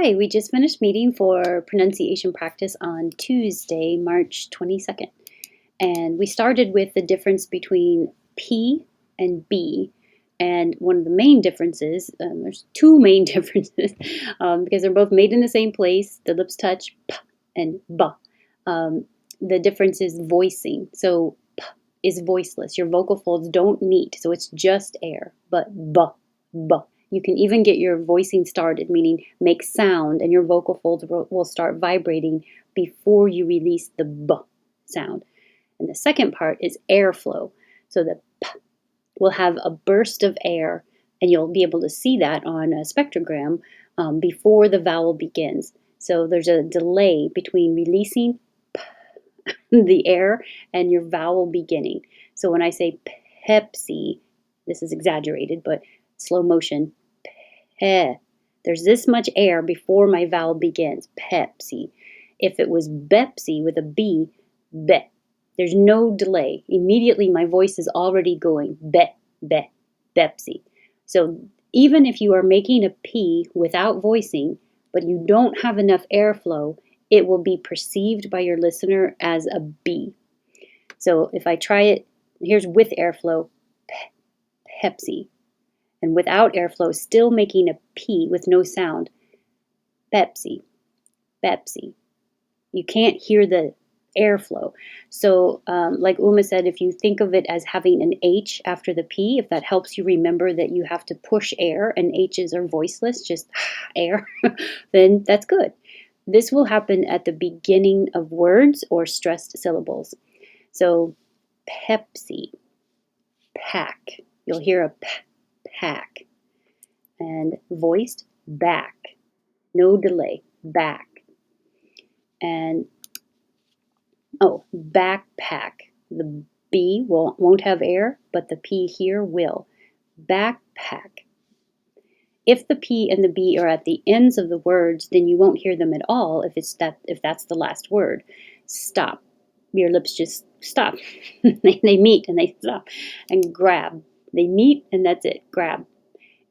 Hi, we just finished meeting for pronunciation practice on Tuesday, March 22nd. And we started with the difference between P and B. And one of the main differences, there's two main differences, because they're both made in the same place, the lips touch, P and B. The difference is voicing. So P is voiceless. Your vocal folds don't meet, so it's just air. But B, B. You can even get your voicing started, meaning make sound, and your vocal folds will start vibrating before you release the B sound. And the second part is airflow. So the P will have a burst of air, and you'll be able to see that on a spectrogram before the vowel begins. So there's a delay between releasing P, the air, and your vowel beginning. So when I say Pepsi, this is exaggerated, but slow motion, Pe. There's this much air before my vowel begins. Pepsi. If it was Bepsi with a B, be. There's no delay. Immediately my voice is already going be, be, Bepsi. So even if you are making a P without voicing, but you don't have enough airflow, it will be perceived by your listener as a B. So if I try it, here's with airflow, Pepsi. And without airflow, still making a P with no sound. Pepsi, Pepsi. You can't hear the airflow. So like Uma said, if you think of it as having an H after the P, if that helps you remember that you have to push air and H's are voiceless, just air, then that's good. This will happen at the beginning of words or stressed syllables. So Pepsi, pack. You'll hear a P, pack. And voiced, back. No delay, back. And, oh, backpack. The B won't have air, but the P here will. Backpack. If the P and the B are at the ends of the words, then you won't hear them at all if that's the last word. Stop. Your lips just stop. They meet and they stop. And grab. They meet and that's it. Grab.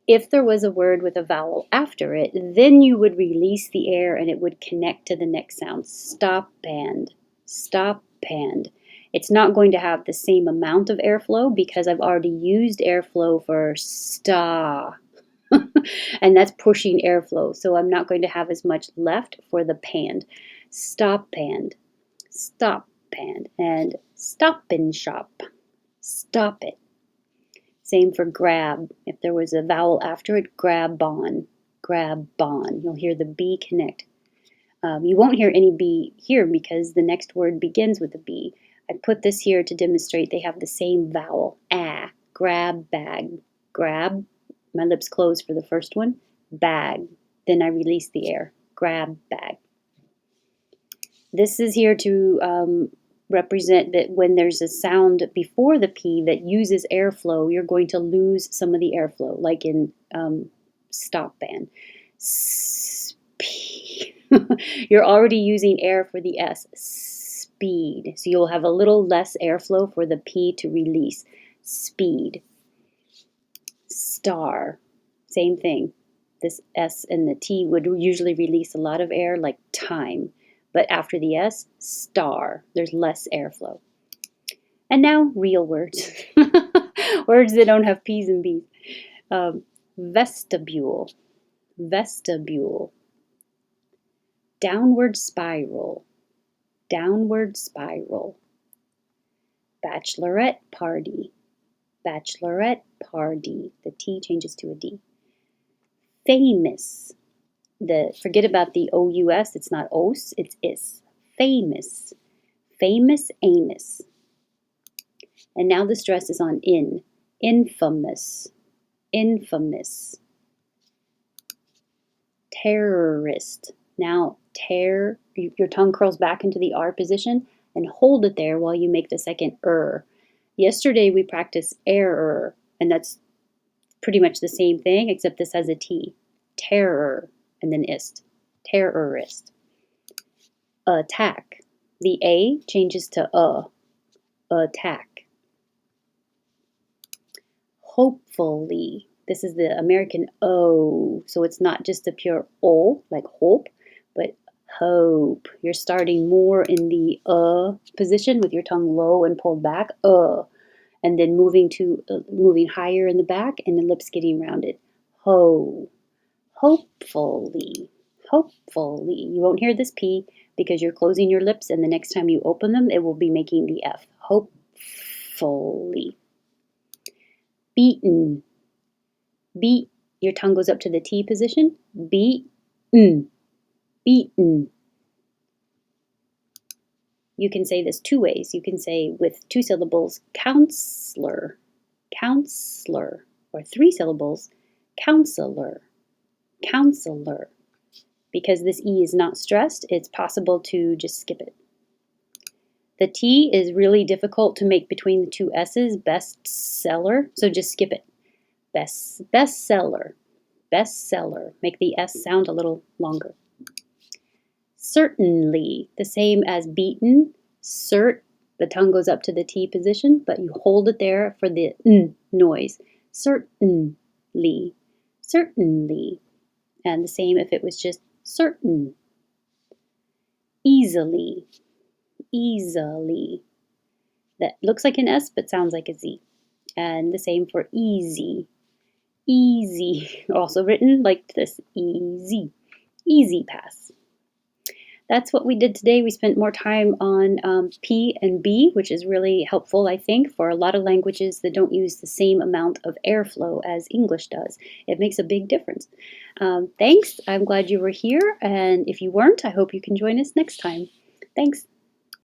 If there was a word with a vowel after it, then you would release the air and it would connect to the next sound. Stop band. Stop band. It's not going to have the same amount of airflow because I've already used airflow for sta. And that's pushing airflow. So I'm not going to have as much left for the pand. Stop band. Stop band. And stop and shop. Stop it. Same for grab. If there was a vowel after it, grab on. Grab on. You'll hear the B connect. You won't hear any B here because the next word begins with a B. I put this here to demonstrate they have the same vowel. Ah. Grab bag. Grab. My lips close for the first one. Bag. Then I release the air. Grab bag. This is here to represent that when there's a sound before the P that uses airflow, you're going to lose some of the airflow, like in stop band. You're already using air for the S. Speed. So you'll have a little less airflow for the P to release. Speed. Star. Same thing. This S and the T would usually release a lot of air, like time. But after the S, star, there's less airflow. And now, real words. Words that don't have P's and B's. Vestibule. Vestibule. Downward spiral. Downward spiral. Bachelorette party. Bachelorette party. The T changes to a D. Famous. Forget about the O-U-S, it's not os, it's is. Famous. Famous Amos. And now the stress is on in. Infamous. Infamous. Terrorist. Now, your tongue curls back into the R position and hold it there while you make the second Yesterday we practiced error, and that's pretty much the same thing, except this has a T. Terror. And then ist. Terrorist. Attack. The A changes to Attack. Hopefully. This is the American O, so it's not just a pure O, like hope, but hope. You're starting more in the position with your tongue low and pulled back, and then moving higher in the back, and the lips getting rounded. Ho, hopefully, hopefully. You won't hear this P because you're closing your lips, and the next time you open them, it will be making the F. Hopefully. Beaten. Beat. Your tongue goes up to the T position. Beaten. Beaten. You can say this two ways. You can say with 2 syllables, counselor, counselor, or 3 syllables, counselor, counselor. Because this E is not stressed, it's possible to just skip it. The T is really difficult to make between the 2 S's, bestseller, so just skip it. Bestseller, bestseller. Make the S sound a little longer. Certainly, the same as beaten, cert, the tongue goes up to the T position, but you hold it there for the N noise. Certainly, certainly. And the same if it was just certain. Easily, easily. That looks like an S but sounds like a Z. And the same for easy, easy. Also written like this, easy, easy pass. That's what we did today. We spent more time on P and B, which is really helpful, I think, for a lot of languages that don't use the same amount of airflow as English does. It makes a big difference. Thanks. I'm glad you were here. And if you weren't, I hope you can join us next time. Thanks.